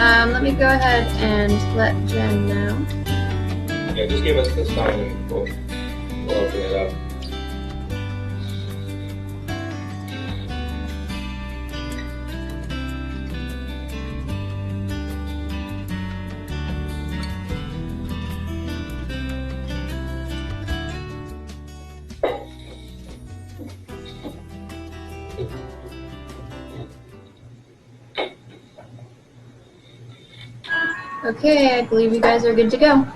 Let me go ahead and let Jen know. Yeah, just give us the sign and we'll open it up. Okay, I believe you guys are good to go.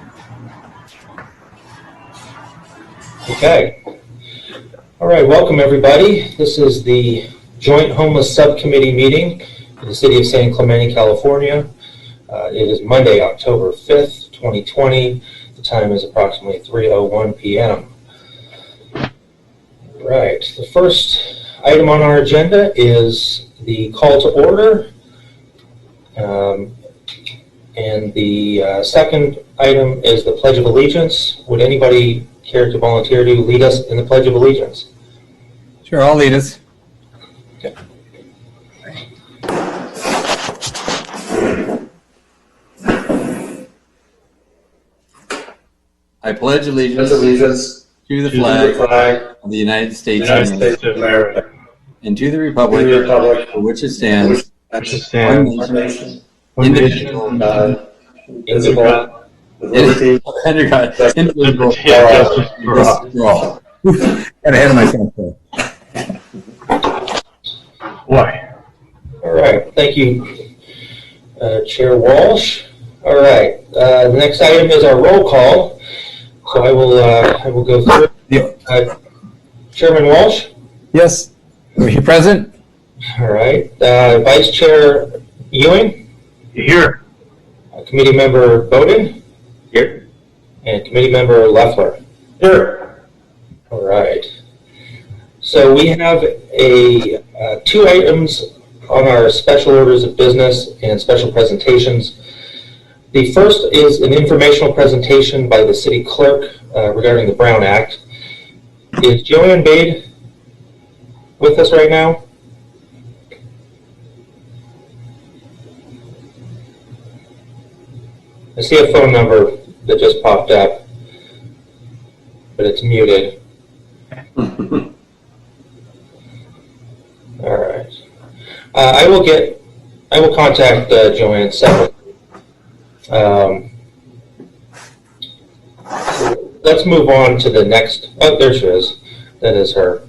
Okay. All right, welcome everybody. This is the Joint Homeless Subcommittee meeting in the city of San Clemente, California. It is Monday, October 5th, 2020. The time is approximately 3:01 p.m. Right, the first item on our agenda is the call to order. And the second item is the Pledge of Allegiance. Would anybody care to volunteer to lead us in the Pledge of Allegiance? Sure, I'll lead us. Okay. I pledge allegiance to the flag of the United States of America and to the republic for which it stands, one nation, indivisible, indivisible, for all. Got ahead of myself there. Why? All right, thank you, Chair Walsh. All right, the next item is our roll call. So I will go through it. Chairman Walsh? Yes. Are you present? All right. Vice Chair Ewing? Here. Committee Member Bowden? Here. And Committee Member Leffler? Here. All right. So we have two items on our special orders of business and special presentations. The first is an informational presentation by the City Clerk regarding the Brown Act. Is Joanne Bade with us right now? I see a phone number that just popped up, but it's muted. All right. I will contact Joanne separately. Let's move on to the next. Oh, there she is. That is her.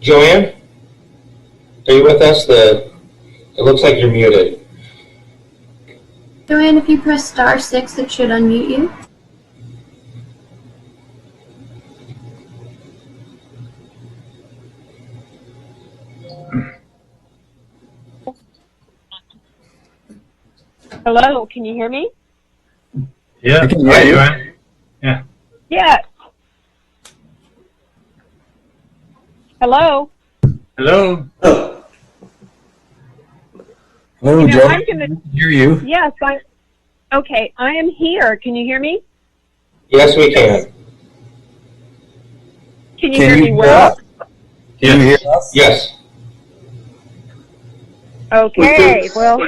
Joanne, are you with us? It looks like you're muted. Joanne, if you press *6, it should unmute you. Hello, can you hear me? Yeah. Hi, Joanne. Yeah. Yes. Hello. Hello. Hello, You know, Joe. I'm gonna- Hear you. Yes, okay, I am here. Can you hear me? Yes, we can. Can you hear me well? Can you hear us? Yes. Okay, well,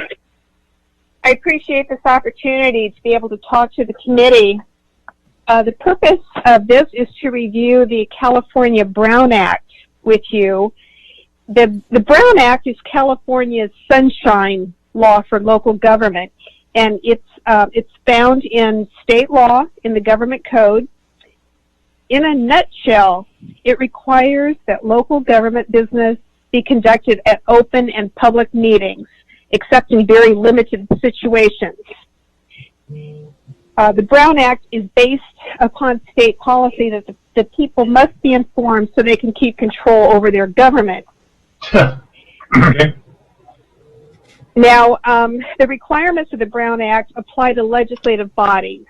I appreciate this opportunity to be able to talk to the committee. The purpose of this is to review the California Brown Act with you. The Brown Act is California's sunshine law for local government, and it's found in state law in the government code. In a nutshell, it requires that local government business be conducted at open and public meetings, except in very limited situations. The Brown Act is based upon state policy that the people must be informed so they can keep control over their government. Okay. Now, the requirements of the Brown Act apply to legislative bodies.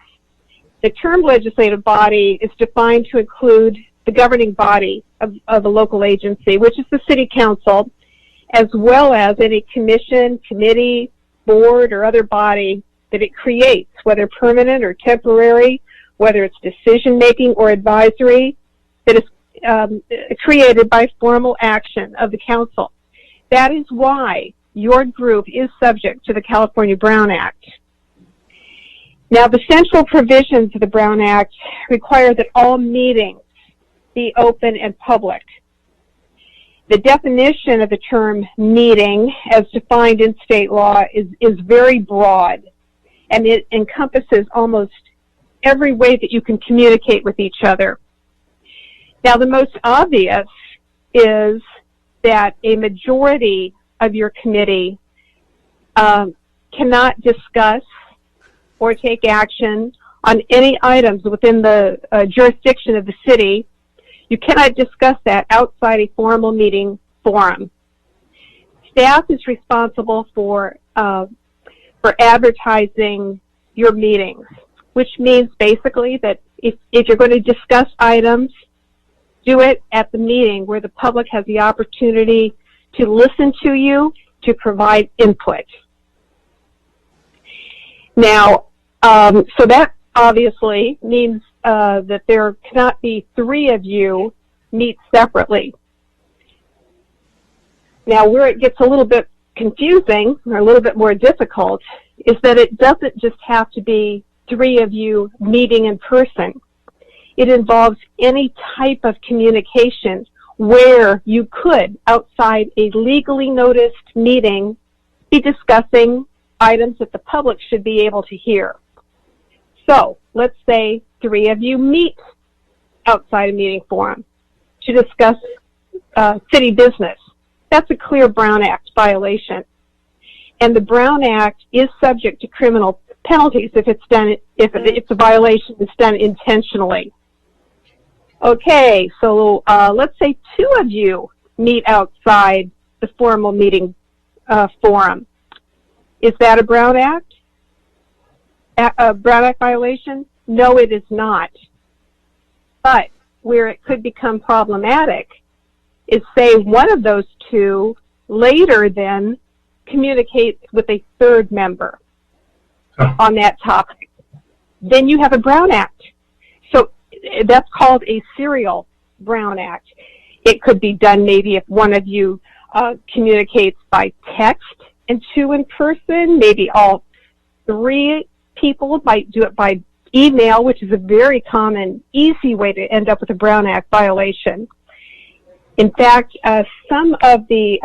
The term legislative body is defined to include the governing body of a local agency, which is the city council, as well as any commission, committee, board, or other body that it creates, whether permanent or temporary, whether it's decision-making or advisory, that is created by formal action of the council. That is why your group is subject to the California Brown Act. Now, the central provisions of the Brown Act require that all meetings be open and public. The definition of the term meeting, as defined in state law, is very broad, and it encompasses almost every way that you can communicate with each other. Now, the most obvious is that a majority of your committee cannot discuss or take action on any items within the jurisdiction of the city. You cannot discuss that outside a formal meeting forum. Staff is responsible for advertising your meetings, which means basically that if you're going to discuss items, do it at the meeting where the public has the opportunity to listen to you, to provide input. Now, so that obviously means that there cannot be 3 of you meet separately. Now, where it gets a little bit confusing or a little bit more difficult is that it doesn't just have to be 3 of you meeting in person. It involves any type of communication where you could, outside a legally noticed meeting, be discussing items that the public should be able to hear. So, let's say 3 of you meet outside a meeting forum to discuss city business. That's a clear Brown Act violation. And the Brown Act is subject to criminal penalties if it's done, if the violation is done intentionally. Okay, so let's say 2 of you meet outside the formal meeting forum. Is that a Brown Act? A Brown Act violation? No, it is not. But where it could become problematic is, say, one of those 2 later then communicates with a 3rd member on that topic. Then you have a Brown Act. So that's called a serial Brown Act. It could be done maybe if one of you communicates by text and 2 in person. Maybe all 3 people might do it by email, which is a very common, easy way to end up with a Brown Act violation. In fact, some of the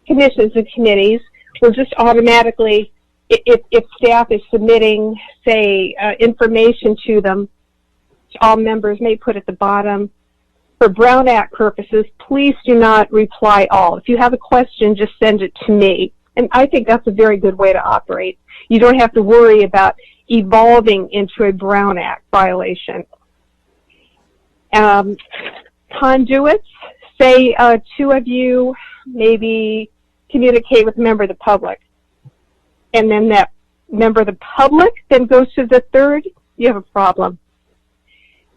commissions and committees will just automatically, if staff is submitting, say, information to them, all members may put at the bottom, for Brown Act purposes, please do not reply all. If you have a question, just send it to me. And I think that's a very good way to operate. You don't have to worry about evolving into a Brown Act violation. Conduits, say 2 of you maybe communicate with a member of the public, and then that member of the public then goes to the 3rd, you have a problem.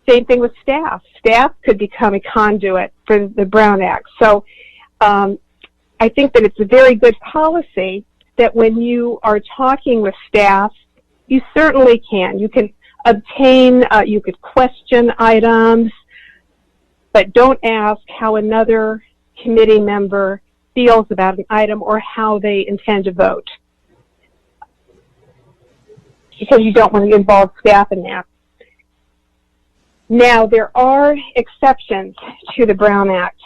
Same thing with staff. Staff could become a conduit for the Brown Act. So I think that it's a very good policy that when you are talking with staff, you certainly can. You can obtain, you could question items, but don't ask how another committee member feels about an item or how they intend to vote, because you don't want to involve staff in that. Now, there are exceptions to the Brown Act.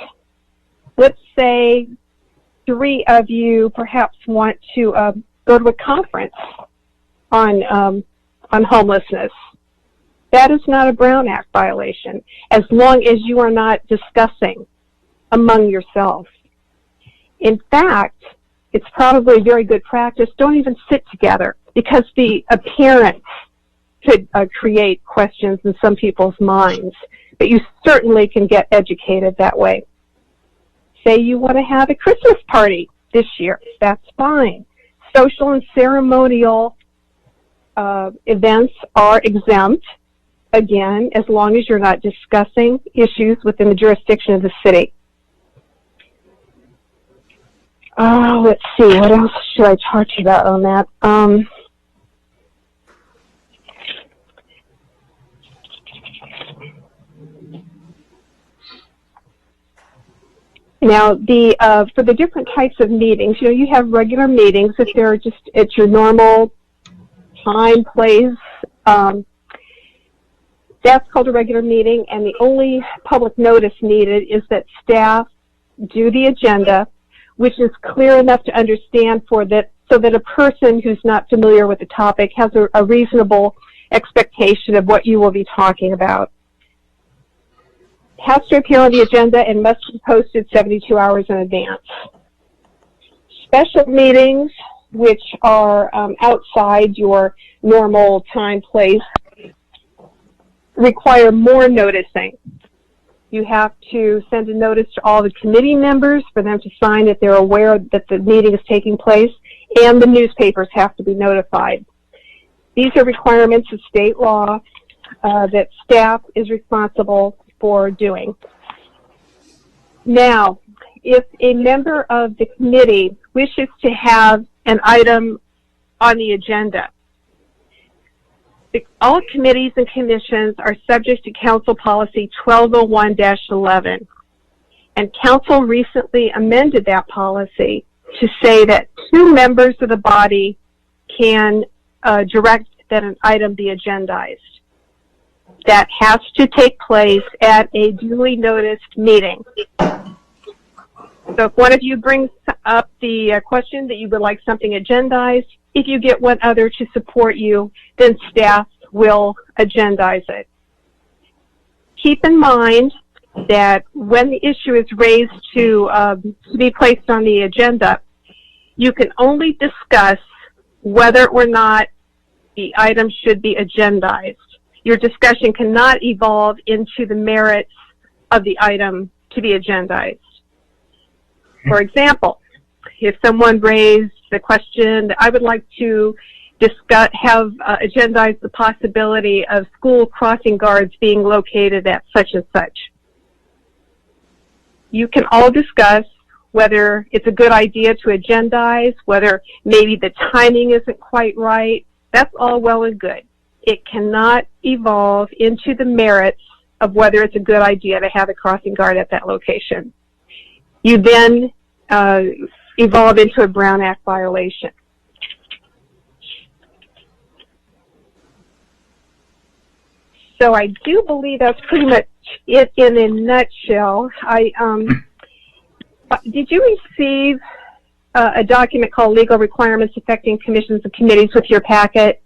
Let's say 3 of you perhaps want to go to a conference on homelessness. That is not a Brown Act violation, as long as you are not discussing among yourselves. In fact, it's probably a very good practice. Don't even sit together, because the appearance could create questions in some people's minds. But you certainly can get educated that way. Say you want to have a Christmas party this year. That's fine. Social and ceremonial events are exempt, again, as long as you're not discussing issues within the jurisdiction of the city. Let's see, what else should I talk to you about on that? Now, for the different types of meetings, you have regular meetings if they're just at your normal time, place. That's called a regular meeting, and the only public notice needed is that staff do the agenda, which is clear enough to understand so that a person who's not familiar with the topic has a reasonable expectation of what you will be talking about. It has to appear on the agenda and must be posted 72 hours in advance. Special meetings, which are outside your normal time, place, require more noticing. You have to send a notice to all the committee members for them to sign that they're aware that the meeting is taking place, and the newspapers have to be notified. These are requirements of state law that staff is responsible for doing. Now, if a member of the committee wishes to have an item on the agenda, all committees and commissions are subject to Council Policy 1201-11, and Council recently amended that policy to say that 2 members of the body can direct that an item be agendized. That has to take place at a duly noticed meeting. So if one of you brings up the question that you would like something agendized, if you get one other to support you, then staff will agendize it. Keep in mind that when the issue is raised to be placed on the agenda, you can only discuss whether or not the item should be agendized. Your discussion cannot evolve into the merits of the item to be agendized. For example, if someone raised the question that I would like to have agendized the possibility of school crossing guards being located at such and such, you can all discuss whether it's a good idea to agendize, whether maybe the timing isn't quite right. That's all well and good. It cannot evolve into the merits of whether it's a good idea to have a crossing guard at that location. You then evolve into a Brown Act violation. So I do believe that's pretty much it in a nutshell. Did you receive a document called Legal Requirements Affecting Commissions and Committees with your packet?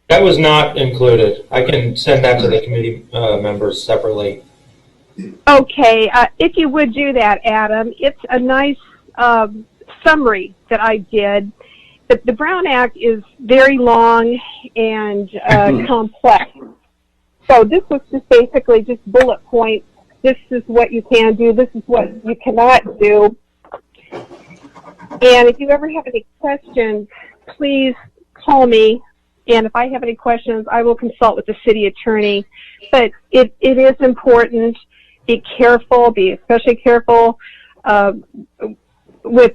That was not included. I can send that to the committee members separately. Okay, if you would do that, Adam. It's a nice summary that I did. The Brown Act is very long and complex. So this was just basically just bullet points. This is what you can do. This is what you cannot do. And if you ever have any questions, please call me. And if I have any questions, I will consult with the city attorney. But it is important. Be careful. Be especially careful with.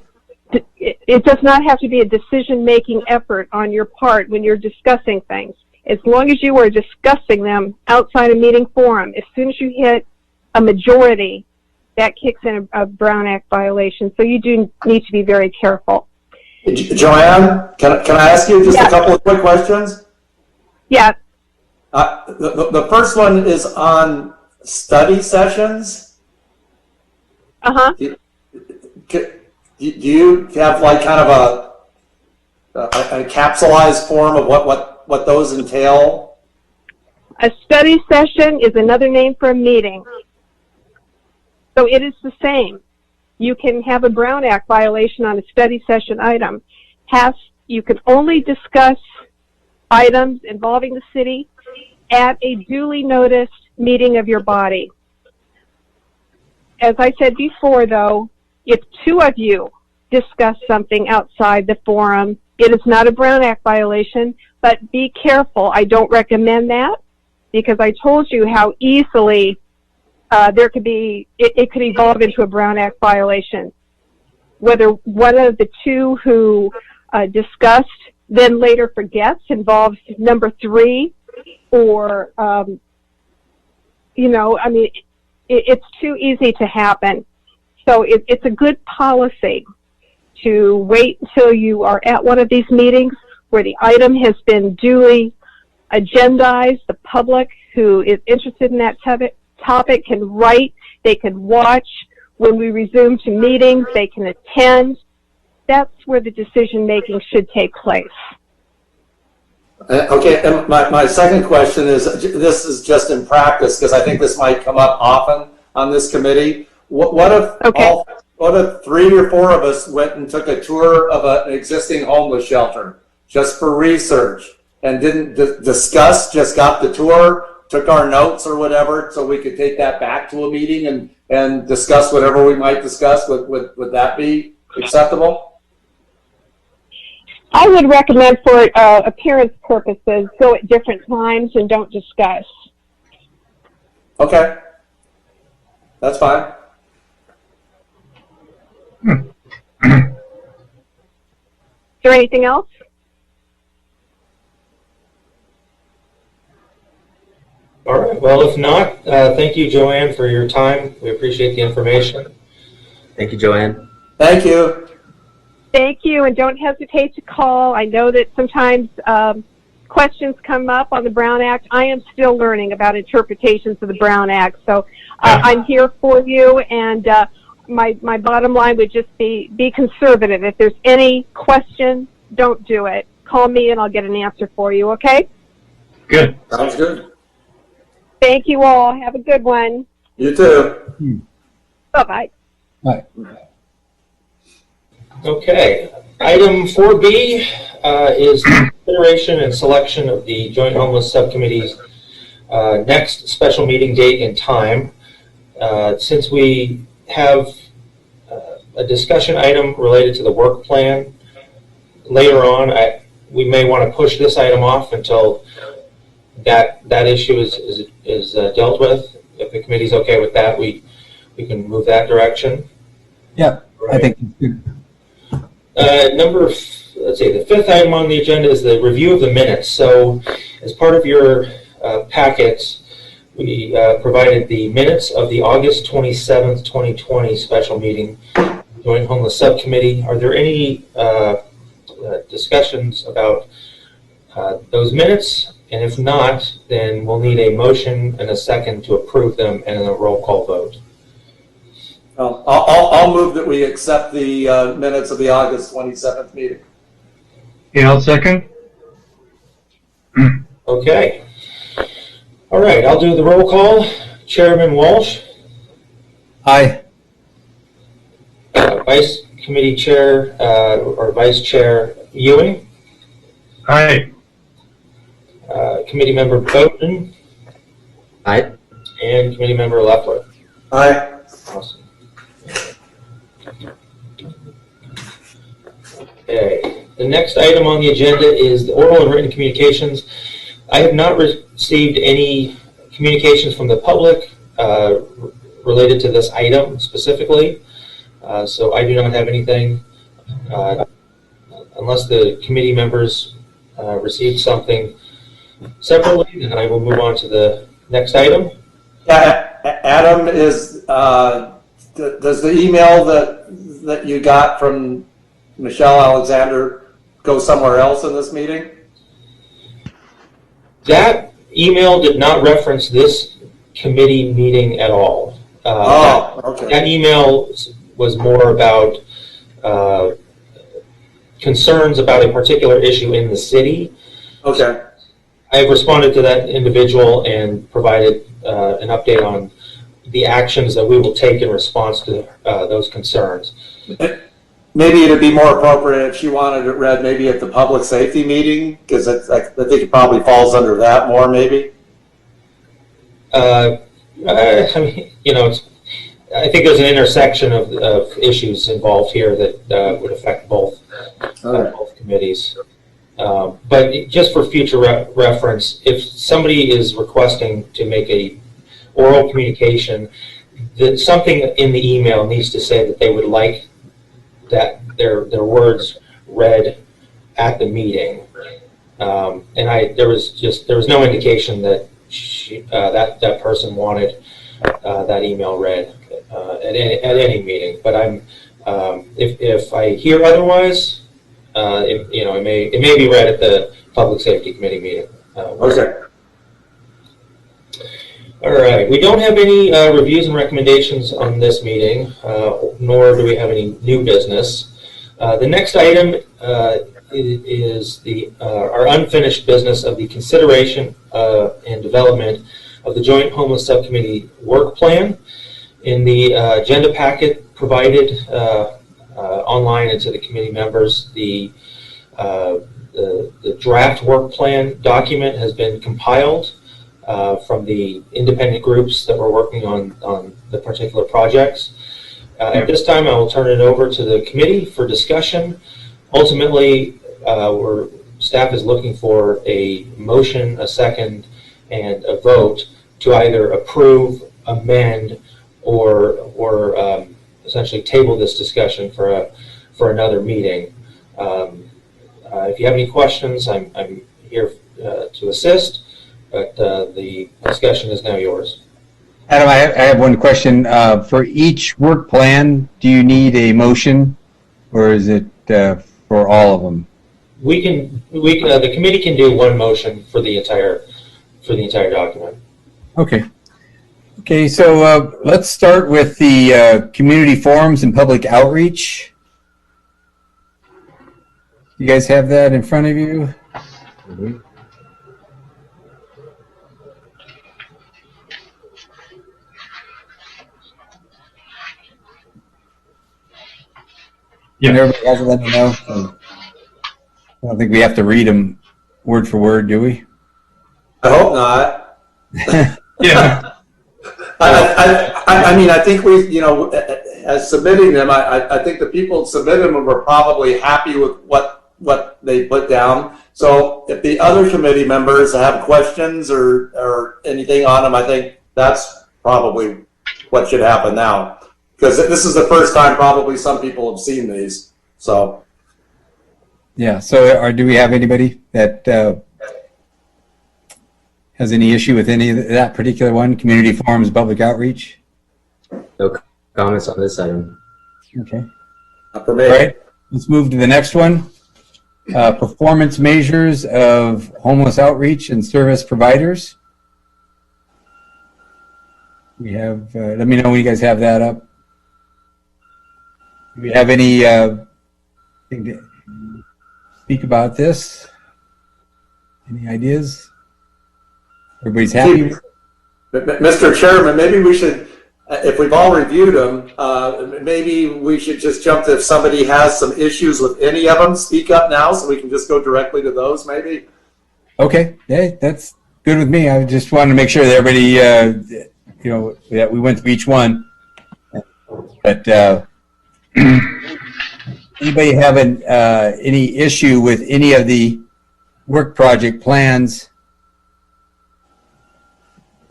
It does not have to be a decision-making effort on your part when you're discussing things. As long as you are discussing them outside a meeting forum, as soon as you hit a majority, that kicks in a Brown Act violation. So you do need to be very careful. Joanne, can I ask you just a couple of quick questions? Yeah. The first one is on study sessions. Uh-huh. Do you have like kind of a capsulized form of what those entail? A study session is another name for a meeting. So it is the same. You can have a Brown Act violation on a study session item. You can only discuss items involving the city at a duly noticed meeting of your body. As I said before, though, if 2 of you discuss something outside the forum, it is not a Brown Act violation, but be careful. I don't recommend that because I told you how easily it could evolve into a Brown Act violation. Whether one of the 2 who discussed then later forgets involves number 3, or you know, I mean, it's too easy to happen. So it's a good policy to wait until you are at one of these meetings where the item has been duly agendized. The public who is interested in that topic can write, they can watch. When we resume to meetings, they can attend. That's where the decision making should take place. Okay, and my second question is, this is just in practice, because I think this might come up often on this committee. What if 3 or 4 of us went and took a tour of an existing homeless shelter just for research and didn't discuss, just got the tour, took our notes or whatever, so we could take that back to a meeting and discuss whatever we might discuss? Would that be acceptable? I would recommend for appearance purposes, go at different times and don't discuss. Okay, that's fine. Is there anything else? All right. Well, if not, thank you, Joanne, for your time. We appreciate the information. Thank you, Joanne. Thank you. Thank you, and don't hesitate to call. I know that sometimes questions come up on the Brown Act. I am still learning about interpretations of the Brown Act, so I'm here for you, and my bottom line would just be conservative. If there's any question, don't do it. Call me and I'll get an answer for you, okay? Good. Sounds good. Thank you all. Have a good one. You too. Bye-bye. Bye. Okay. Item 4B is consideration and selection of the Joint Homeless Subcommittee's next special meeting date and time. Since we have a discussion item related to the work plan later on, we may want to push this item off until that issue is dealt with. If the committee's okay with that, we can move that direction. Yeah, Right. I think it's good. The 5th item on the agenda is the review of the minutes. So as part of your packets, we provided the minutes of the August 27th, 2020 special meeting, Joint Homeless Subcommittee. Are there any discussions about those minutes? And if not, then we'll need a motion and a second to approve them and a roll call vote. I'll move that we accept the minutes of the August 27th meeting. Yeah, I'll second. Okay. All right, I'll do the roll call. Chairman Walsh. Aye. Vice Committee Chair or Vice Chair Ewing. Aye. Committee Member Bowden. Aye. And Committee Member Leffler. Aye. Awesome. Okay. The next item on the agenda is the oral and written communications. I have not received any communications from the public related to this item specifically, so I do not have anything unless the committee members received something separately. Then I will move on to the next item. Adam, does the email that you got from Michelle Alexander go somewhere else in this meeting? That email did not reference this committee meeting at all. Okay. That email was more about concerns about a particular issue in the city. Okay. I have responded to that individual and provided an update on the actions that we will take in response to those concerns. Maybe it'd be more appropriate if she wanted it read maybe at the public safety meeting, because I think it probably falls under that more, maybe. I mean, I think there's an intersection of issues involved here that would affect both committees. But just for future reference, if somebody is requesting to make a oral communication, something in the email needs to say that they would like that their words read at the meeting. And there was no indication that that person wanted that email read at any meeting. But if I hear otherwise, it may be read at the Public Safety Committee meeting. Okay. All right. We don't have any reviews and recommendations on this meeting, nor do we have any new business. The next item is our unfinished business of the consideration and development of the Joint Homeless Subcommittee work plan. In the agenda packet provided online and to the committee members, the draft work plan document has been compiled from the independent groups that were working on the particular projects. At this time, I will turn it over to the committee for discussion. Ultimately, staff is looking for a motion, a second, and a vote to either approve, amend, or essentially table this discussion for another meeting. If you have any questions, I'm here to assist, but the discussion is now yours. Adam, I have one question. For each work plan, do you need a motion, or is it for all of them? The committee can do one motion for the entire document. Okay. Okay, so let's start with the community forums and public outreach. You guys have that in front of you? Mm-hmm. Yeah. And everybody has it, let me know. I don't think we have to read them word for word, do we? I hope not. Yeah. I mean, I think we, as submitting them, I think the people submitting them were probably happy with what they put down. So if the other committee members have questions or anything on them, I think that's probably what should happen now. Because this is the first time probably some people have seen these. So. Yeah, so do we have anybody that has any issue with any of that particular one, community forums, public outreach? No comments on this item. Okay. Not for me. All right, let's move to the next one. Performance measures of homeless outreach and service providers. We have, let me know when you guys have that up. Do we have any thing to speak about this? Any ideas? Everybody's happy? Mr. Chairman, maybe we should, if we've all reviewed them, maybe we should just jump to if somebody has some issues with any of them, speak up now so we can just go directly to those maybe. Okay, yeah, that's good with me. I just wanted to make sure that everybody, that we went through each one. But anybody having any issue with any of the work project plans?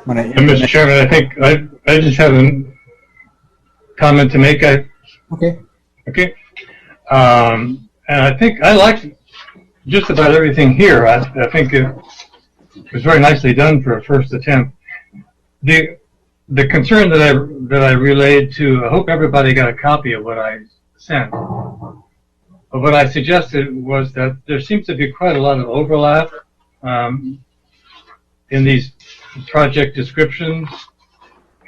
And Mr. Chairman, I think I just have a comment to make. Okay. Okay. And I think I like just about everything here. I think it was very nicely done for a first attempt. The concern that I relayed to, I hope everybody got a copy of what I sent. But what I suggested was that there seems to be quite a lot of overlap in these project descriptions,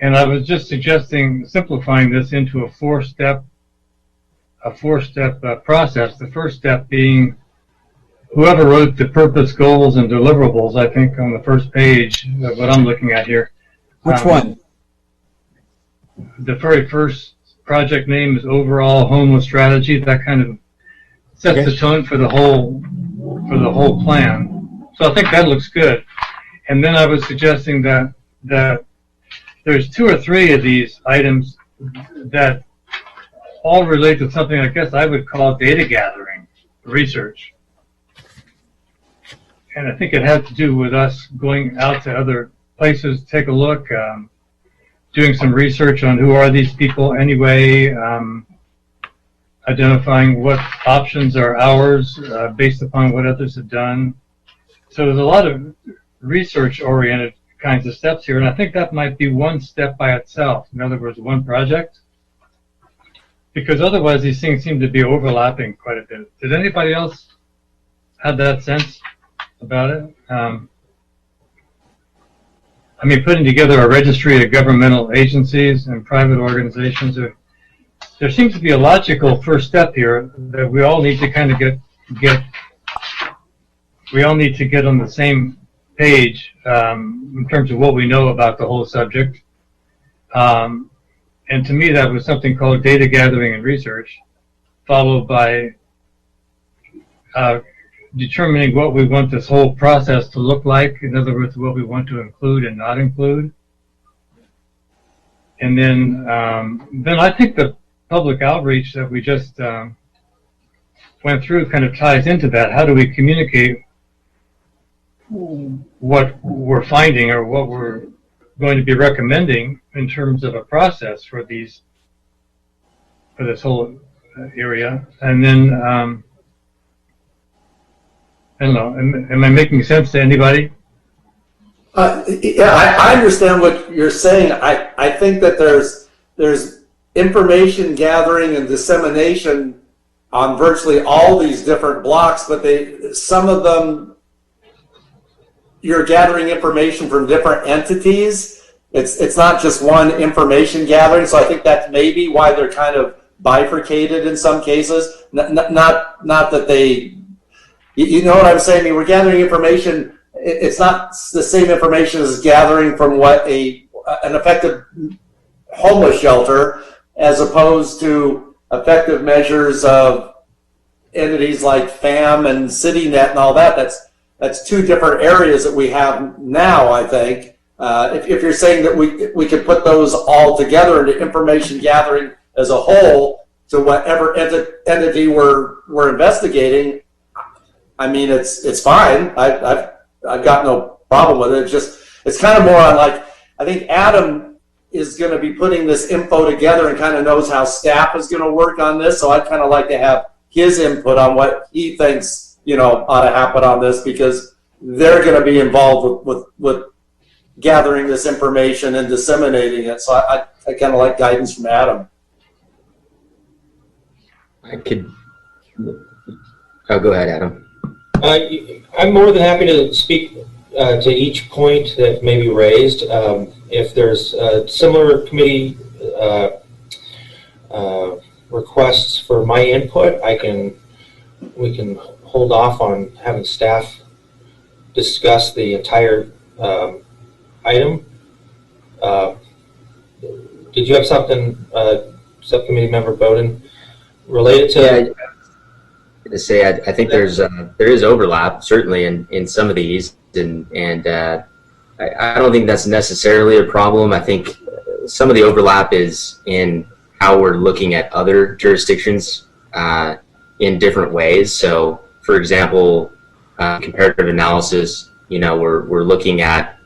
and I was just suggesting simplifying this into a four-step process. The first step being whoever wrote the purpose, goals, and deliverables. I think on the first page of what I'm looking at here. Which one? The very first project name is overall homeless strategy. That kind of sets the tone for the whole plan. So I think that looks good. And then I was suggesting that there's 2 or 3 of these items that all relate to something I guess I would call data gathering, research. And I think it had to do with us going out to other places, take a look, doing some research on who are these people anyway, identifying what options are ours based upon what others have done. So there's a lot of research-oriented kinds of steps here, and I think that might be one step by itself. In other words, one project. Because otherwise these things seem to be overlapping quite a bit. Did anybody else have that sense about it? I mean, putting together a registry of governmental agencies and private organizations, there seems to be a logical first step here that we all need to kind of we all need to get on the same page in terms of what we know about the whole subject. And to me, that was something called data gathering and research, followed by determining what we want this whole process to look like. In other words, what we want to include and not include. And then I think the public outreach that we just went through kind of ties into that. How do we communicate what we're finding or what we're going to be recommending in terms of a process for this whole area? And then I don't know, am I making sense to anybody? Yeah, I understand what you're saying. I think that there's information gathering and dissemination on virtually all these different blocks, but some of them you're gathering information from different entities. It's not just one information gathering, so I think that's maybe why they're kind of bifurcated in some cases. Not that they, you know what I'm saying? I mean, we're gathering information. It's not the same information as gathering from what an effective homeless shelter, as opposed to effective measures of entities like FAM and CityNet and all that. That's two different areas that we have now, I think. If you're saying that we could put those all together into information gathering as a whole to whatever entity we're investigating, I mean, it's fine. I've got no problem with it. It's kind of more on, like, I think Adam is going to be putting this info together and kind of knows how staff is going to work on this. So I'd kind of like to have his input on what he thinks, ought to happen on this, because they're going to be involved with gathering this information and disseminating it. So I kind of like guidance from Adam. Go ahead, Adam. I'm more than happy to speak to each point that may be raised. If there's similar committee requests for my input, we can hold off on having staff discuss the entire item. Did you have something, Subcommittee Member Bowden, related to? Yeah, to say I think there is overlap certainly in some of these, and I don't think that's necessarily a problem. I think some of the overlap is in how we're looking at other jurisdictions in different ways. So, for example, comparative analysis, we're looking at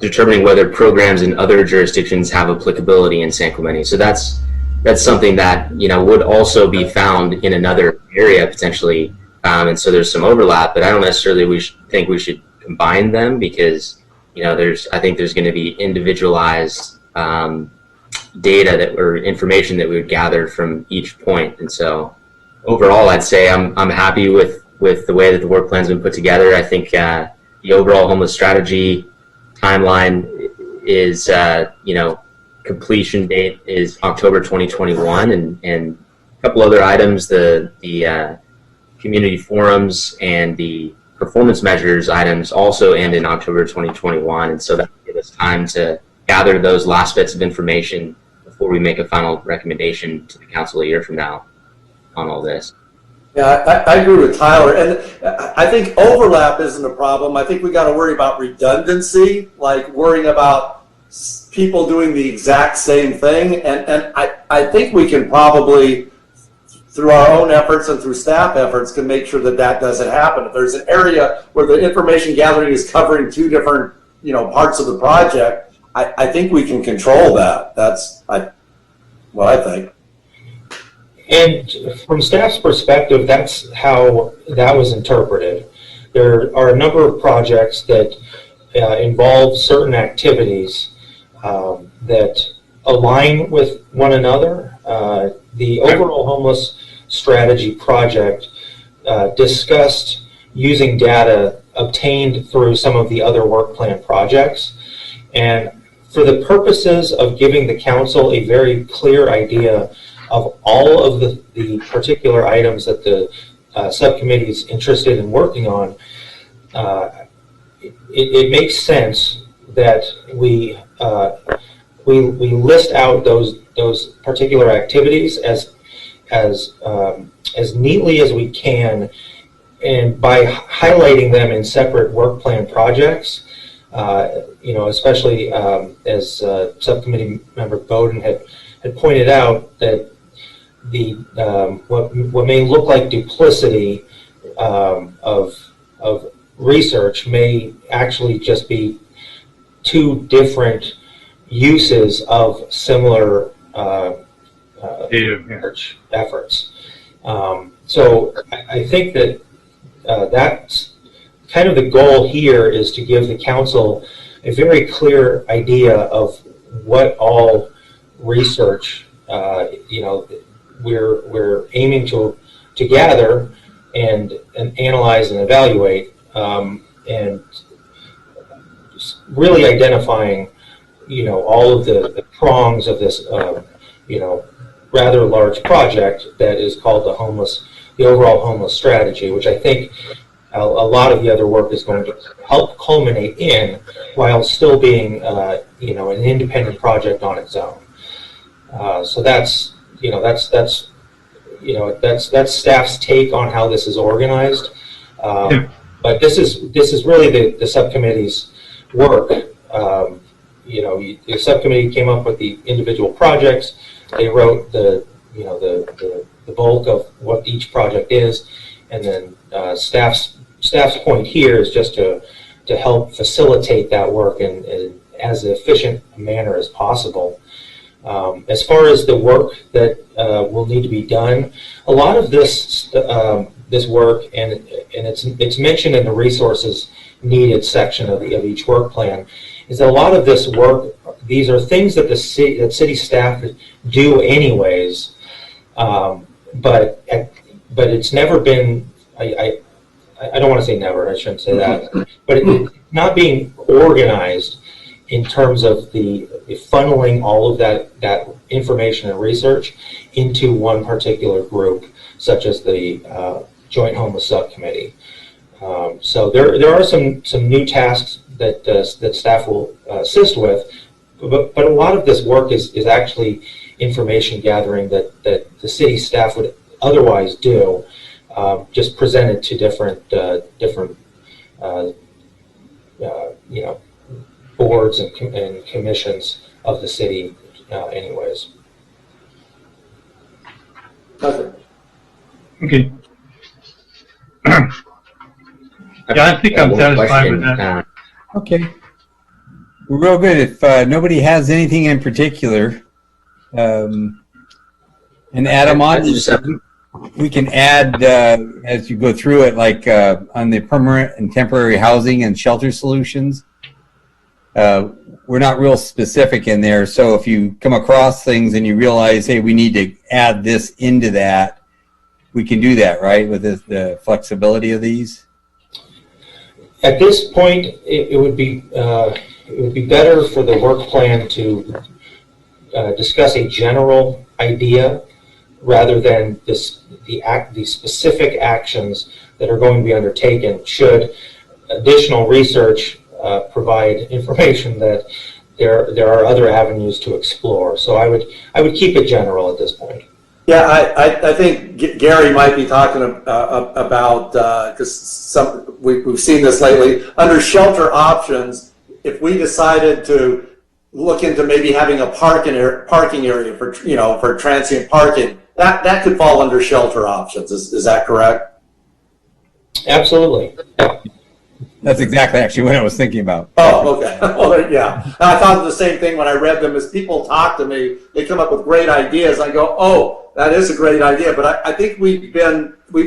determining whether programs in other jurisdictions have applicability in San Clemente. So that's something that would also be found in another area potentially, and so there's some overlap. But I don't necessarily think we should combine them, because I think there's going to be individualized data or information that we would gather from each point. And so overall, I'd say I'm happy with the way that the work plan's been put together. I think the overall homeless strategy timeline is completion date is October 2021, and a couple other items, the community forums and the performance measures items also end in October 2021, and so that will give us time to gather those last bits of information before we make a final recommendation to the council a year from now on all this. Yeah, I agree with Tyler, and I think overlap isn't a problem. I think we got to worry about redundancy, like worrying about people doing the exact same thing, and I think we can probably, through our own efforts and through staff efforts, can make sure that doesn't happen. If there's an area where the information gathering is covering two different parts of the project, I think we can control that. That's what I think. And from staff's perspective, that's how that was interpreted. There are a number of projects that involve certain activities that align with one another. The overall homeless strategy project discussed using data obtained through some of the other work plan projects. And for the purposes of giving the council a very clear idea of all of the particular items that the subcommittee is interested in working on, it makes sense that we list out those particular activities as neatly as we can, and by highlighting them in separate work plan projects. Especially as subcommittee member Bowden had pointed out, that the what may look like duplicity of research may actually just be two different uses of similar research efforts. So I think that that's kind of the goal here, is to give the council a very clear idea of what all research we're aiming to gather and analyze and evaluate, and really identifying all of the prongs of this rather large project that is called the overall homeless strategy, which I think a lot of the other work is going to help culminate in, while still being an independent project on its own. So that's staff's take on how this is organized. But this is really the subcommittee's work. The subcommittee came up with the individual projects. They wrote the bulk of what each project is, and then staff's point here is just to help facilitate that work in as efficient a manner as possible. As far as the work that will need to be done, a lot of this work, and it's mentioned in the resources needed section of each work plan, is that a lot of this work, these are things that city staff do anyways, but it's never been, I don't want to say never, I shouldn't say that, but it's not being organized in terms of the funneling all of that information and research into one particular group, such as the Joint Homeless Subcommittee. So there are some new tasks that staff will assist with, but a lot of this work is actually information gathering that the city staff would otherwise do, just presented to different boards and commissions of the city anyways. Okay. Okay. Yeah, I think I'm satisfied with that. Okay. Well, real good. If nobody has anything in particular, and Adam, we can add as you go through it, like on the permanent and temporary housing and shelter solutions. We're not real specific in there, so if you come across things and you realize, hey, we need to add this into that, we can do that, right, with the flexibility of these? At this point, it would be better for the work plan to discuss a general idea rather than the specific actions that are going to be undertaken should additional research provide information that there are other avenues to explore. So I would keep it general at this point. Yeah, I think Gary might be talking about, because we've seen this lately, under shelter options, if we decided to look into maybe having a parking area for transient parking, that could fall under shelter options. Is that correct? Absolutely. Yeah. That's exactly actually what I was thinking about. Oh, okay. Well, yeah. I thought the same thing when I read them. As people talk to me, they come up with great ideas. I go, oh, that is a great idea. But I think we've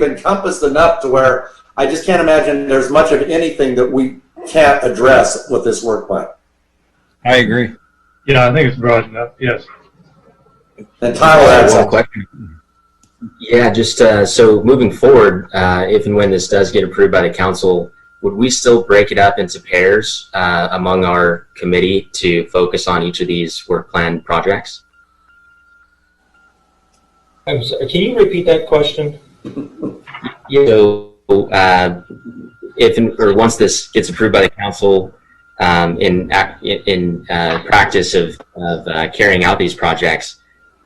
encompassed enough to where I just can't imagine there's much of anything that we can't address with this work plan. I agree. Yeah, I think it's broad enough, yes. And Tyler had One something. question. Yeah, just so moving forward, if and when this does get approved by the council, would we still break it up into pairs among our committee to focus on each of these work plan projects? I'm sorry, can you repeat that question? Yeah. So once this gets approved by the council, in practice of carrying out these projects,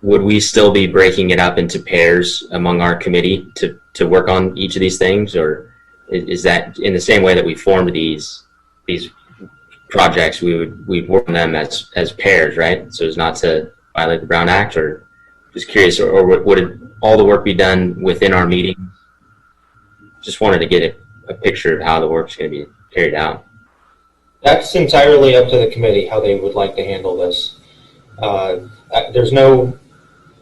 would we still be breaking it up into pairs among our committee to work on each of these things, or is that in the same way that we formed these projects, we'd work on them as pairs, right? So as not to violate the Brown Act, or just curious, or would all the work be done within our meeting? Just wanted to get a picture of how the work's going to be carried out. That's entirely up to the committee how they would like to handle this.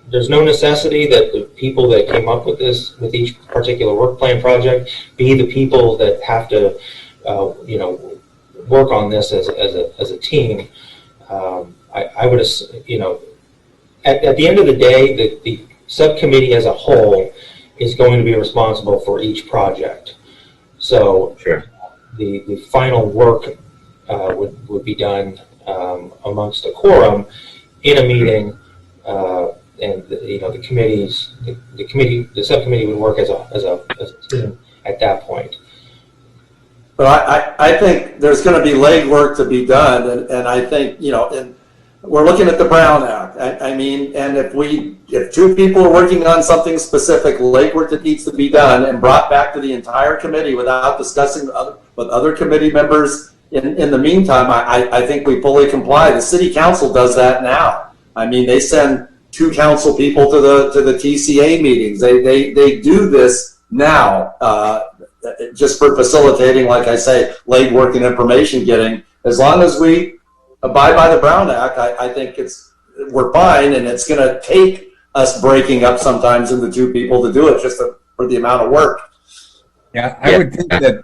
There's no necessity that the people that came up with this, with each particular work plan project, be the people that have to, work on this as a team. I would, at the end of the day, the subcommittee as a whole is going to be responsible for each project. So Sure. The final work would be done amongst a quorum in a meeting, and the subcommittee would work as a team at that point. But I think there's going to be legwork to be done, and I think, and we're looking at the Brown Act. I mean, and if two people are working on something specific, legwork that needs to be done and brought back to the entire committee without discussing with other committee members in the meantime, I think we fully comply. The city council does that now. I mean, they send 2 council people to the TCA meetings. They do this now, just for facilitating, like I say, legwork and information getting. As long as we abide by the Brown Act, I think we're fine, and it's going to take us breaking up sometimes into 2 people to do it just for the amount of work. Yeah, I would think that,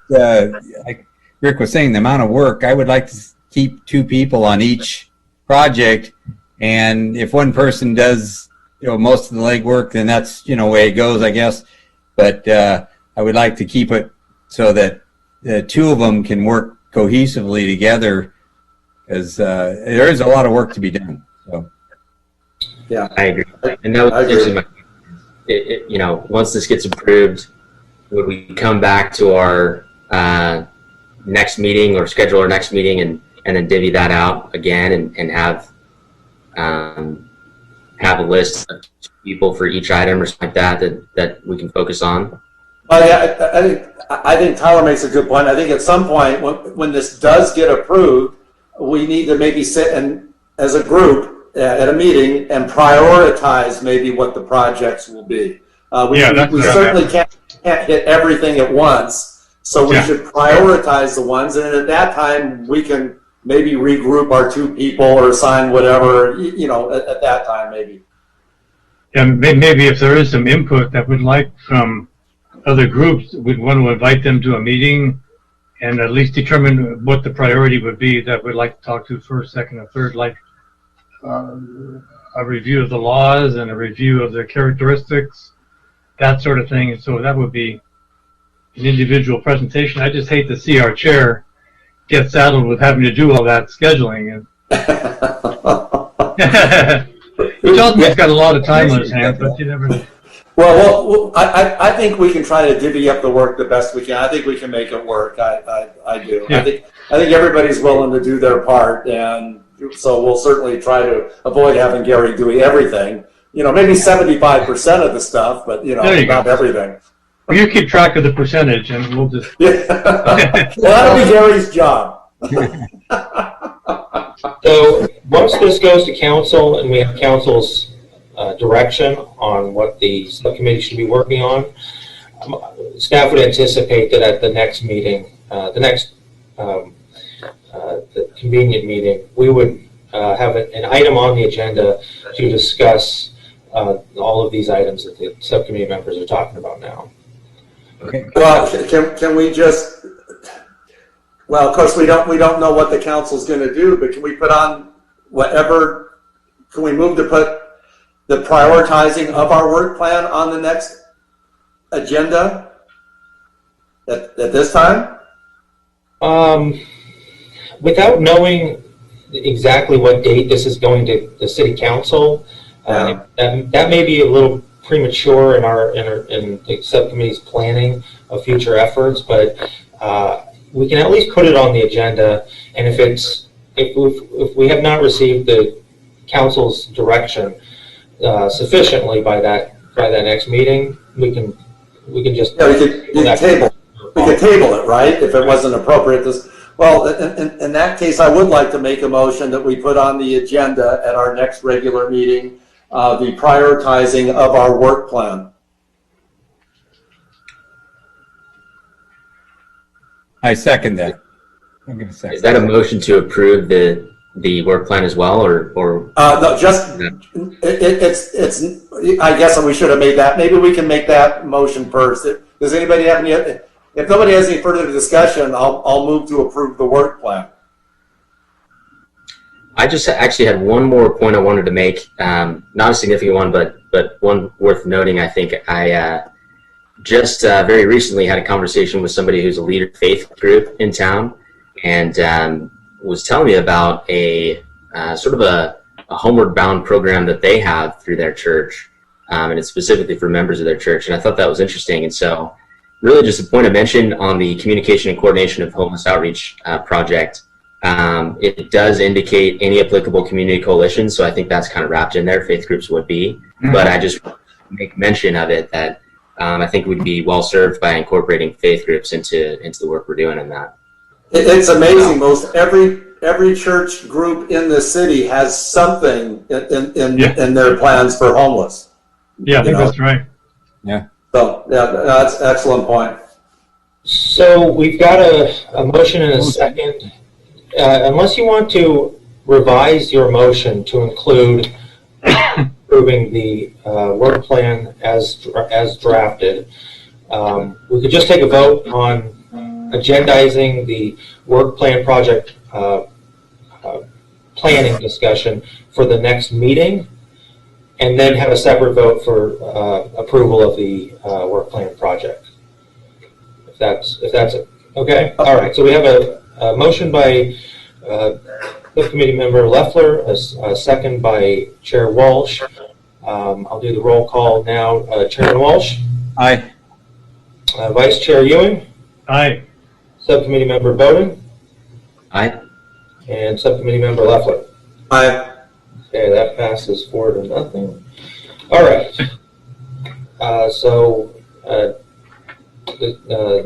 like Rick was saying, the amount of work, I would like to keep 2 people on each project, and if one person does, most of the legwork, then that's, the way it goes, I guess. But I would like to keep it so that the 2 of them can work cohesively together, because there is a lot of work to be done. So. Yeah, I agree. And that was actually once this gets approved, would we come back to our next meeting or schedule our next meeting and then divvy that out again and have a list of people for each item or something like that we can focus on? Well, yeah, I think Tyler makes a good point. I think at some point when this does get approved, we need to maybe sit and as a group at a meeting and prioritize maybe what the projects will be. We certainly can't hit everything at once, so we should prioritize the ones, and at that time we can maybe regroup our 2 people or assign whatever, at that time maybe. And maybe if there is some input that we'd like from other groups, we'd want to invite them to a meeting and at least determine what the priority would be that we'd like to talk to first, second, or third, like a review of the laws and a review of their characteristics, that sort of thing. And so that would be an individual presentation. I just hate to see our chair get saddled with having to do all that scheduling. He tells me he's got a lot of time on his hands, but you never know. Well, I think we can try to divvy up the work the best we can. I think we can make it work. I do. Yeah. I think everybody's willing to do their part, and so we'll certainly try to avoid having Gary doing everything. Maybe 75% of the stuff, but not everything. Well, you keep track of the percentage, and we'll just. Yeah. Well, that'll be Gary's job. So once this goes to council and we have council's direction on what the subcommittee should be working on, staff would anticipate that at the next meeting, the convenient meeting, we would have an item on the agenda to discuss all of these items that the subcommittee members are talking about now. Okay. Well, can we just Well, of course, we don't know what the council's going to do, but can we put on whatever? Can we move to put the prioritizing of our work plan on the next agenda at this time? Without knowing exactly what date this is going to the city council, that may be a little premature in the subcommittee's planning of future efforts, but we can at least put it on the agenda. And if we have not received the council's direction sufficiently by that next meeting, we can just we could table it, right? If it wasn't appropriate. Well, in that case, I would like to make a motion that we put on the agenda at our next regular meeting the prioritizing of our work plan. I second that. I'm going to second. Is that a motion to approve the work plan as well, or? No, just it's. I guess we should have made that. Maybe we can make that motion first. Does anybody have any? If nobody has any further discussion, I'll move to approve the work plan. I just actually had one more point I wanted to make. Not a significant one, but one worth noting. I think I just very recently had a conversation with somebody who's a leader of faith group in town, and was telling me about a sort of a homeward bound program that they have through their church, and it's specifically for members of their church. And I thought that was interesting. And so really just a point of mention on the communication and coordination of homeless outreach project. It does indicate any applicable community coalitions, so I think that's kind of wrapped in there. Faith groups would be, but I just make mention of it that I think we'd be well served by incorporating faith groups into the work we're doing in that. It's amazing. Most every church group in the city has something in their plans for homeless. Yeah, I think that's right. Yeah. So that's an excellent point. So we've got a motion and a second. Unless you want to revise your motion to include approving the work plan as drafted, we could just take a vote on agendizing the work plan project planning discussion for the next meeting, and then have a separate vote for approval of the work plan project. If that's it. Okay. All right. So we have a motion by Subcommittee Member Leffler, a second by Chair Walsh. I'll do the roll call now. Chairman Walsh? Aye. Vice Chair Ewing? Aye. Subcommittee Member Bowden? Aye. And Subcommittee Member Leffler? Aye. Okay, that passes 4-0. All right.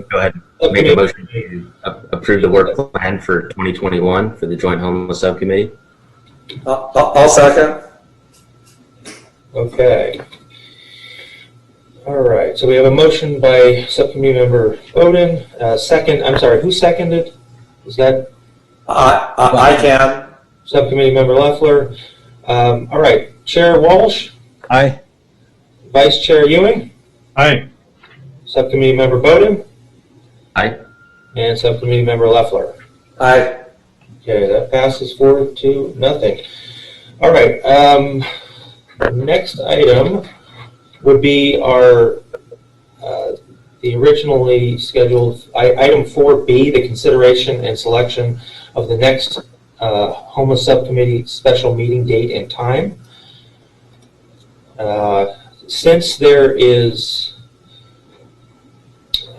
Go ahead. Make a motion to approve the work plan for 2021 for the Joint Homeless Subcommittee. I'll second. Okay. All right. So we have a motion by Subcommittee Member Bowden. Second. I'm sorry. Who seconded? Is that? I can. Subcommittee Member Leffler. All right. Chair Walsh. Aye. Vice Chair Ewing. Aye. Subcommittee Member Bowden. Aye. And Subcommittee Member Leffler. Aye. Okay, that passes 4-0. All right. Next item would be our the originally scheduled item 4B, the consideration and selection of the next homeless subcommittee special meeting date and time. Since there is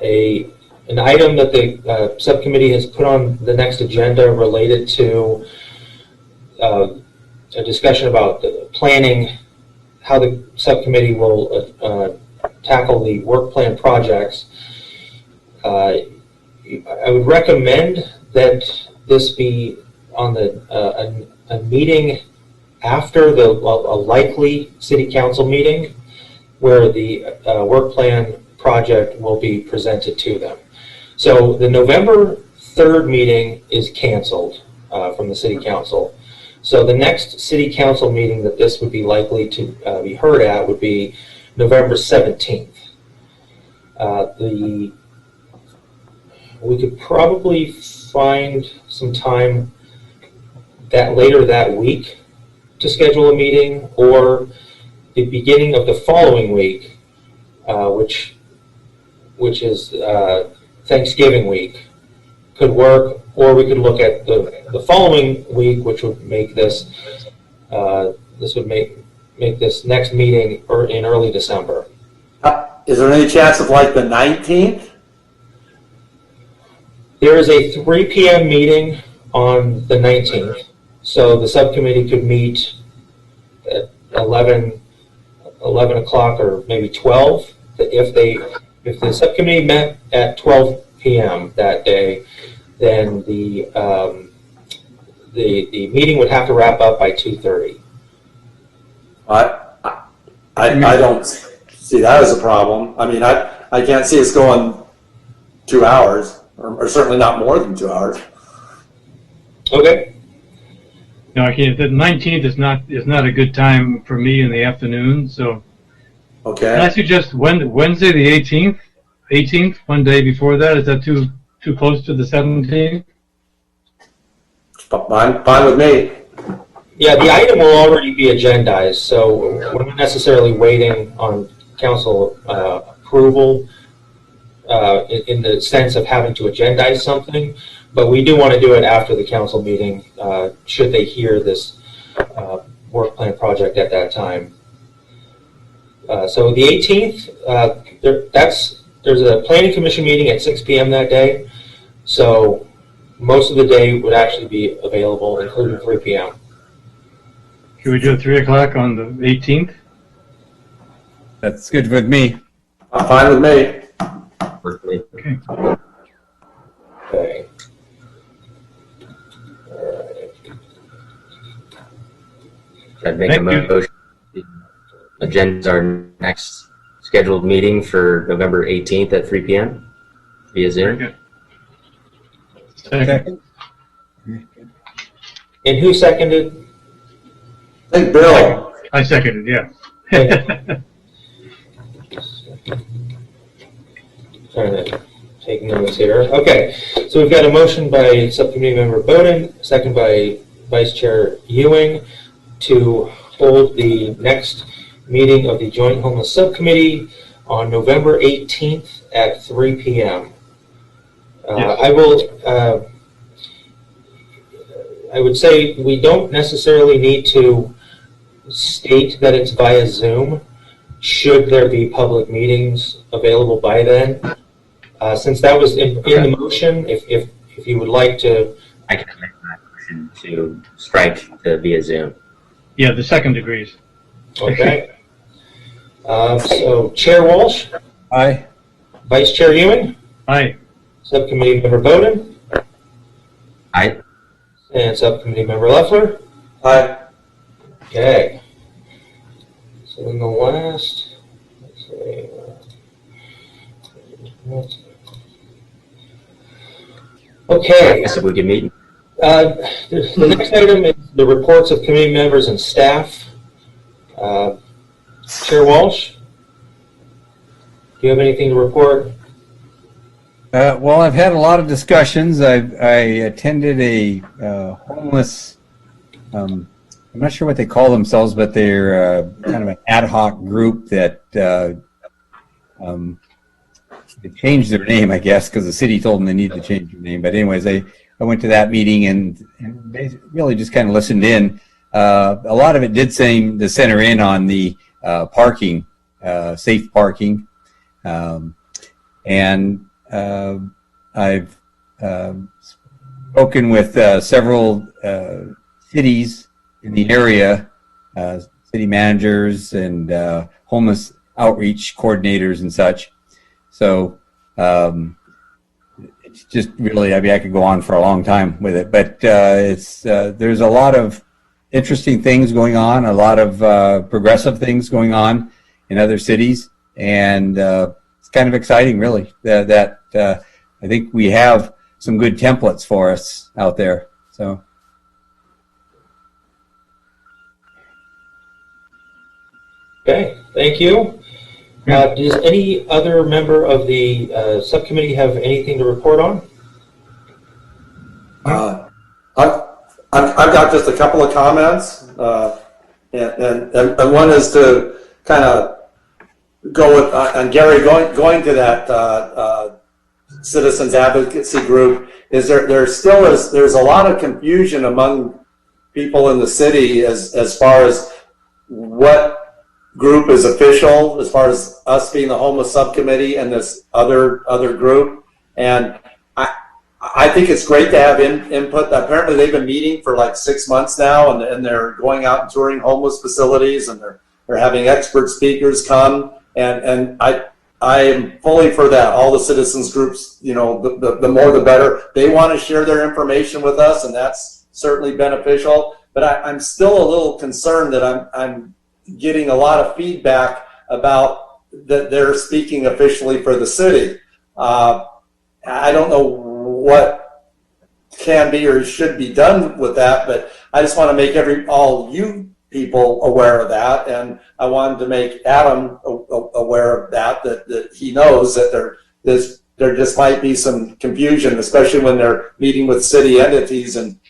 an item that the subcommittee has put on the next agenda related to a discussion about the planning, how the subcommittee will tackle the work plan projects, I would recommend that this be on a meeting after a likely city council meeting where the work plan project will be presented to them. So the November 3rd meeting is canceled from the city council. So the next city council meeting that this would be likely to be heard at would be November 17th. We could probably find some time that later that week to schedule a meeting, or the beginning of the following week, which is Thanksgiving week, could work, or we could look at the following week, which would make this make this next meeting in early December. Is there any chance of like the 19th? There is a 3 p.m. meeting on the 19th, so the subcommittee could meet at 11 o'clock or maybe 12. If the subcommittee met at 12 p.m. that day, then the meeting would have to wrap up by 2:30. I don't see that as a problem. I mean, I can't see us going 2 hours, or certainly not more than 2 hours. Okay. No, I can't. The 19th is not a good time for me in the afternoon. So, Okay. can I suggest Wednesday the 18th? 18th, one day before that. Is that too close to the 17th? Fine with me. Yeah, the item will already be agendized, so we're not necessarily waiting on council approval in the sense of having to agendize something, but we do want to do it after the council meeting, should they hear this work plan project at that time. So the 18th, there's a planning commission meeting at 6 p.m. that day, so most of the day would actually be available, including 3 p.m. Can we do 3 o'clock on the 18th? That's good with me. Fine with me. Berkeley. Okay. Okay. All right. I'd make a Thank you. motion. Agenda's our next scheduled meeting for November 18th at 3 p.m. via Very Zoom. good. Second. And who seconded? I think Bill. I seconded, yeah. Trying to take notes here. Okay, so we've got a motion by Subcommittee Member Bowden, second by Vice Chair Ewing, to hold the next meeting of the Joint Homeless Subcommittee on November 18th at 3 p.m. Yes. I would say we don't necessarily need to state that it's via Zoom, should there be public meetings available by then. Since that was in the motion, if you would like to. I can make that motion to strike the via Zoom. Yeah, the second agrees. Okay. So Chair Walsh, Aye. Vice Chair Ewing, Aye. Subcommittee Member Bowden, Aye. and Subcommittee Member Leffler. Aye. Okay. So then the last, let's see. Okay. I guess if we could meet. The next item is the reports of committee members and staff. Chair Walsh, do you have anything to report? Well, I've had a lot of discussions. I attended a homeless, I'm not sure what they call themselves, but they're kind of an ad hoc group that they changed their name, I guess, because the city told them they needed to change their name. But anyways, I went to that meeting and basically really just kind of listened in. A lot of it did seem to center in on the parking, safe parking. And I've spoken with several cities in the area, city managers and homeless outreach coordinators and such. So it's just really, I mean, I could go on for a long time with it, but there's a lot of interesting things going on, a lot of progressive things going on in other cities, and it's kind of exciting, really, that I think we have some good templates for us out there. So. Okay, thank you. Does any other member of the subcommittee have anything to report on? I've got just a couple of comments, and one is to kind of go with, and Gary, going to that citizens advocacy group, is there's a lot of confusion among people in the city as far as what group is official, as far as us being the homeless subcommittee and this other group. And I think it's great to have input. Apparently they've been meeting for like 6 months now, and they're going out and touring homeless facilities, and they're having expert speakers come, and I am fully for that. All the citizens groups, you know, the more the better. They want to share their information with us, and that's certainly beneficial. But I'm still a little concerned that I'm getting a lot of feedback about that they're speaking officially for the city. I don't know what can be or should be done with that, but I just want to make all you people aware of that, and I wanted to make Adam aware of that he knows that there just might be some confusion, especially when they're meeting with city entities and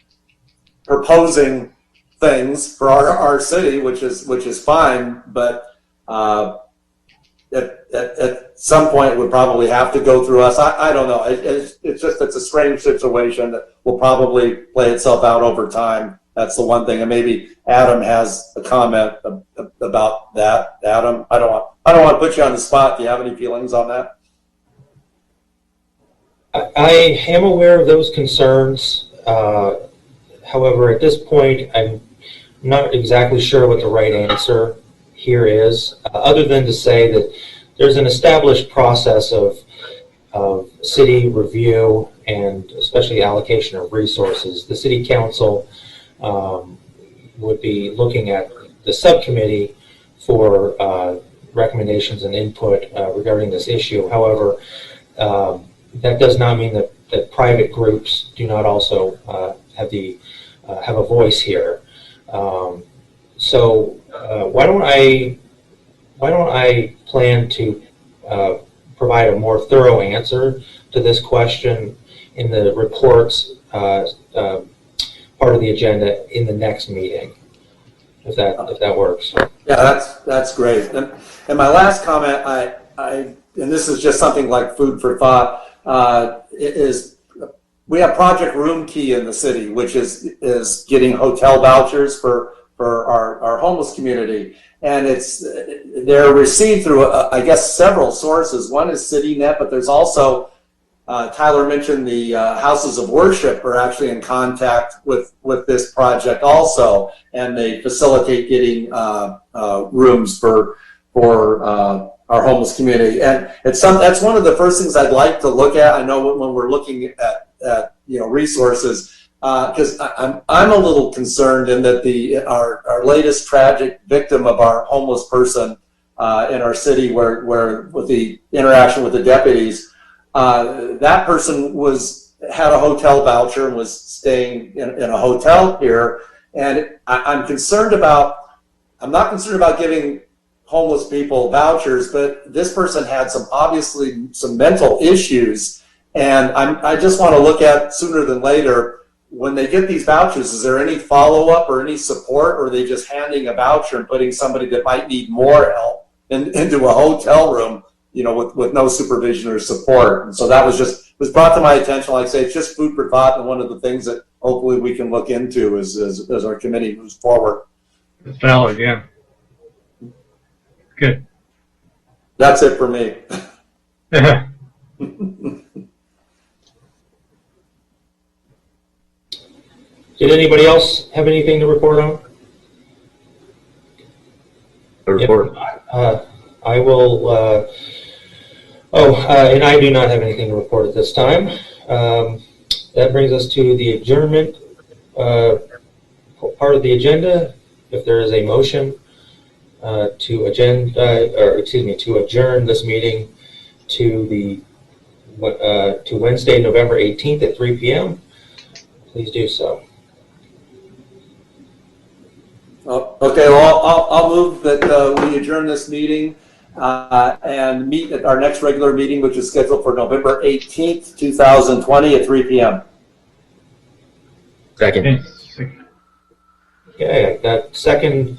proposing things for our city, which is fine, but at some point it would probably have to go through us. I don't know. It's a strange situation that will probably play itself out over time. That's the one thing, and maybe Adam has a comment about that. Adam, I don't want to put you on the spot. Do you have any feelings on that? I am aware of those concerns. However, at this point, I'm not exactly sure what the right answer here is, other than to say that there's an established process of city review and especially allocation of resources. The city council would be looking at the subcommittee for recommendations and input regarding this issue. However, that does not mean that private groups do not also have a voice here. So why don't I plan to provide a more thorough answer to this question in the reports part of the agenda in the next meeting, if that works. Yeah, that's great. And my last comment, and this is just something like food for thought, is we have Project Room Key in the city, which is getting hotel vouchers for our homeless community, and they're received through I guess several sources. One is CityNet, but there's also Tyler mentioned the houses of worship are actually in contact with this project also, and they facilitate getting rooms for our homeless community. And that's one of the first things I'd like to look at. I know when we're looking at resources, because I'm a little concerned in that our latest tragic victim of our homeless person in our city, where with the interaction with the deputies, that person had a hotel voucher and was staying in a hotel here, and I'm not concerned about giving homeless people vouchers, but this person had obviously some mental issues, and I just want to look at sooner than later, when they get these vouchers, is there any follow-up or any support, or are they just handing a voucher and putting somebody that might need more help into a hotel room, with no supervision or support? And so that was brought to my attention. Like I say, it's just food for thought, and one of the things that hopefully we can look into as our committee moves forward. It's valid, yeah. Good. That's it for me. Did anybody else have anything to report on? A report. I will. And I do not have anything to report at this time. That brings us to the adjournment part of the agenda. If there is a motion to adjourn this meeting to Wednesday, November 18th at 3 p.m., please do so. Okay, well, I'll move that we adjourn this meeting and meet at our next regular meeting, which is scheduled for November 18th, 2020 at 3 p.m. Second. Okay, I got second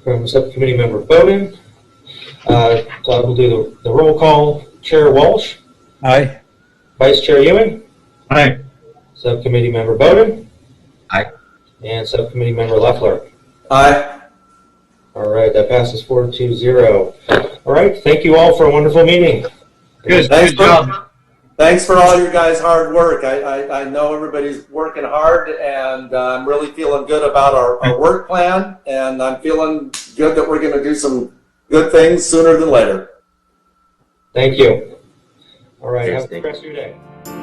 from Subcommittee Member Bowden. So I will do the roll call. Chair Walsh, Aye. Vice Chair Ewing, Aye. Subcommittee Member Bowden. Aye. And Subcommittee Member Loeffler. Aye. All right, that passes 4-0. All right, thank you all for a wonderful meeting. Good, Thanks good job. Thanks for all your guys' hard work. I know everybody's working hard, and I'm really feeling good about our work plan, and I'm feeling good that we're going to do some good things sooner than later. Thank you. All right, Yes, have a good thank you. rest of your day.